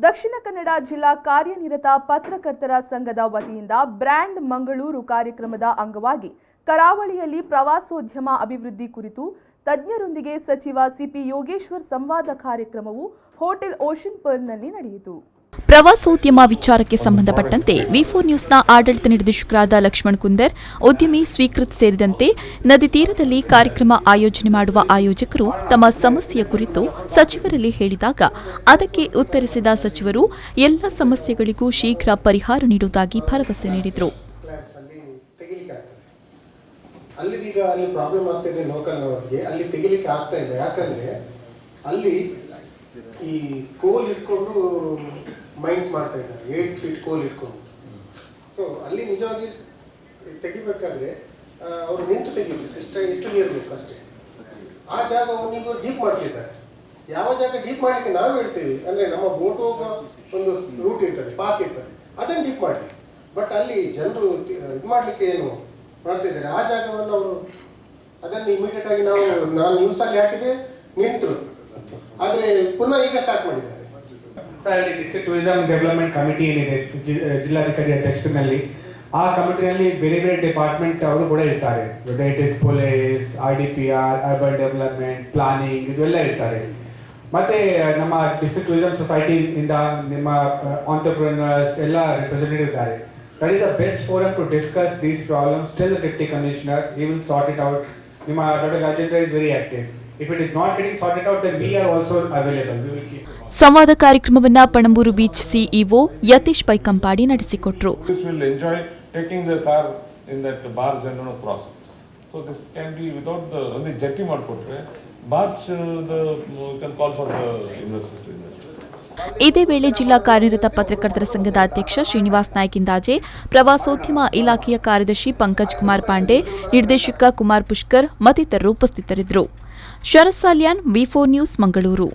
ದಕ್ಷಿಣ ಕನ್ನಡ ಜಿಲ್ಲಾ ಕಾರ್ಯನಿರತ ಪತ್ರಕರ್ತರ ಸಂಘದ ವತಿಯಿಂದ ಬ್ರ್ಯಾಂಡ್ ಮಂಗಳೂರು ಕಾರ್ಯಕ್ರಮದ ಅಂಗವಾಗಿ ಕರಾವಳಿಯಲ್ಲಿ ಪ್ರವಾಸೋದ್ಯಮ ಅಭಿವೃದ್ಧಿ ಕುರಿತು ತಜ್ಞರೊಂದಿಗೆ ಸಚಿವ ಸಿಪಿ ಯೋಗೇಶ್ವರ್ ಸಂವಾದ ಕಾರ್ಯಕ್ರಮವು ಹೋಟೆಲ್ ಓಷನ್ ಪರ್ಲ್ನಲ್ಲಿ ನಡೆಯಿತು. ಪ್ರವಾಸೋದ್ಯಮ ವಿಚಾರಕ್ಕೆ ಸಂಬಂಧಪಟ್ಟಂತೆ ವಿ4 ನ್ಯೂಸ್ನ ಆಡಳಿತ ನಿರ್ದೇಶಕರಾದ ಲಕ್ಷ್ಮಣ್ ಕುಂದರ್, ಉದ್ಯಮಿ ಸ್ವೀಕೃತ್ ಸೇರಿದಂತೆ ನದಿ ತೀರದಲ್ಲಿ ಕಾರ್ಯಕ್ರಮ ಆಯೋಜನೆ ಮಾಡುವ ಆಯೋಜಕರು ತಮ್ಮ ಸಮಸ್ಯೆಯ ಕುರಿತು ಸಚಿವರಲ್ಲಿ ಹೇಳಿದಾಗ ಅದಕ್ಕೆ ಉತ್ತರಿಸಿದ ಸಚಿವರು ಎಲ್ಲ ಸಮಸ್ಯೆಗಳಿಗೂ ಶೀಘ್ರ ಪರಿಹಾರ ನೀಡುವುದಾಗಿ ಭರವಸೆ ನೀಡಿದರು. ಅಲ್ಲಿದೀಗ ಅಲ್ಲಿ ಪ್ರಾಬ್ಲಮ್ ಆಗ್ತಿದೆ ಲೋಕಲ್ನವರಿಗೆ, ಅಲ್ಲಿ ತೆಗಿಲಿಕ್ಕೆ ಆಗ್ತಾ ಇಲ್ಲ. ಯಾಕಂದ್ರೆ ಅಲ್ಲಿ ಈ ಕೋಲ್ ಇಟ್ಕೊಂಡು ಮೈನ್ಸ್ ಮಾಡ್ತಾ ಇದ್ದಾರೆ, 8 ಫೀಟ್ ಕೋಲ್ ಇಟ್ಕೊಂಡು. ಸೊ ಅಲ್ಲಿ ನಿಜವಾಗಿ ತೆಗಿಬೇಕಾದ್ರೆ ಅವರು ನಿಂತು ತೆಗಿಬೇಕು, ಎಷ್ಟು ನೀರು ಬೇಕು ಅಷ್ಟೇ. ಆ ಜಾಗವನ್ನು ನೀವು ಡೀಪ್ ಮಾಡ್ತಿದ್ದಾರೆ. ಯಾವ ಜಾಗ ಡೀಪ್ ಮಾಡಲಿಕ್ಕೆ ನಾವು ಹೇಳ್ತೀವಿ ಅಂದ್ರೆ ನಮ್ಮ ಬೋಟ್ ಹೋಗೋ ಒಂದು ರೂಟ್ ಇರ್ತದೆ, ಪಾತ್ ಇರ್ತದೆ, ಅದನ್ನು ಡೀಪ್ ಮಾಡಲಿ. ಬಟ್ ಅಲ್ಲಿ ಜನರು ಇದು ಮಾಡಲಿಕ್ಕೆ ಏನು ಮಾಡ್ತಿದ್ದಾರೆ, ಆ ಜಾಗವನ್ನು ಅವರು ಅದನ್ನು ಇಮಿಡಿಯೇಟ್ ಆಗಿ ನಾನು ನ್ಯೂಸಲ್ಲಿ ಹಾಕಿದೆ, ನಿಂತರು. ಆದರೆ ಪುನಃ ಈಗ ಸ್ಟಾರ್ಟ್ ಮಾಡಿದ್ದಾರೆ. Sir, district tourism development committee ಏನಿದೆ ಜಿಲ್ಲಾಧಿಕಾರಿ ಅಧ್ಯಕ್ಷನಲ್ಲಿ, ಆ ಕಮಿಟಿನಲ್ಲಿ ಬೇರೆ ಬೇರೆ ಡಿಪಾರ್ಟ್ಮೆಂಟ್ ಅವರು ಕೂಡ ಇರ್ತಾರೆ. It is police, RDPR, urban development, planning, ಇದೆಲ್ಲ ಇರ್ತಾರೆ. ಮತ್ತೆ ನಮ್ಮ ಡಿಸ್ಟ್ರಿಕ್ಟ್ ಟೂರಿಸಂ ಸೊಸೈಟಿ ಇಂದ ನಿಮ್ಮ ಆಂಟರ್ಪ್ರಿನರ್ಸ್ ಎಲ್ಲ ರಿಪ್ರೆಸೆಂಟೇಟಿವ್ ಇದ್ದಾರೆ. That is the best forum to discuss these problems. Tell the Deputy Commissioner, he will sort it out. Nima Dr. Rajendra is very active. If it is not getting sorted out, then we are also available. We will keep. ಸಂವಾದ ಕಾರ್ಯಕ್ರಮವನ್ನು Panambur beach CEO Yathish Pai Kampadi ನಡೆಸಿಕೊಟ್ಟರು. This will enjoy taking the car in that barge and not cross. So this can be without the only jetty ಮಾಡಿಕೊಟ್ರೆ barge can call for the investors to invest. ಇದೇ ವೇಳೆ ಜಿಲ್ಲಾ ಕಾರ್ಯನಿರತ ಪತ್ರಕರ್ತರ ಸಂಘದ ಅಧ್ಯಕ್ಷ ಶ್ರೀನಿವಾಸ್ ನಾಯ್ಕ್ ಇಂದಾಜೆ, ಪ್ರವಾಸೋದ್ಯಮ ಇಲಾಖೆಯ ಕಾರ್ಯದರ್ಶಿ ಪಂಕಜ್ ಕುಮಾರ್ ಪಾಂಡೆ, ನಿರ್ದೇಶಕ ಕುಮಾರ್ ಪುಷ್ಕರ್ ಮತ್ತಿತರರು ಉಪಸ್ಥಿತರಿದ್ದರು. ಶರತ್ ಸಾಲ್ಯಾನ್, ವಿ4 ನ್ಯೂಸ್, ಮಂಗಳೂರು.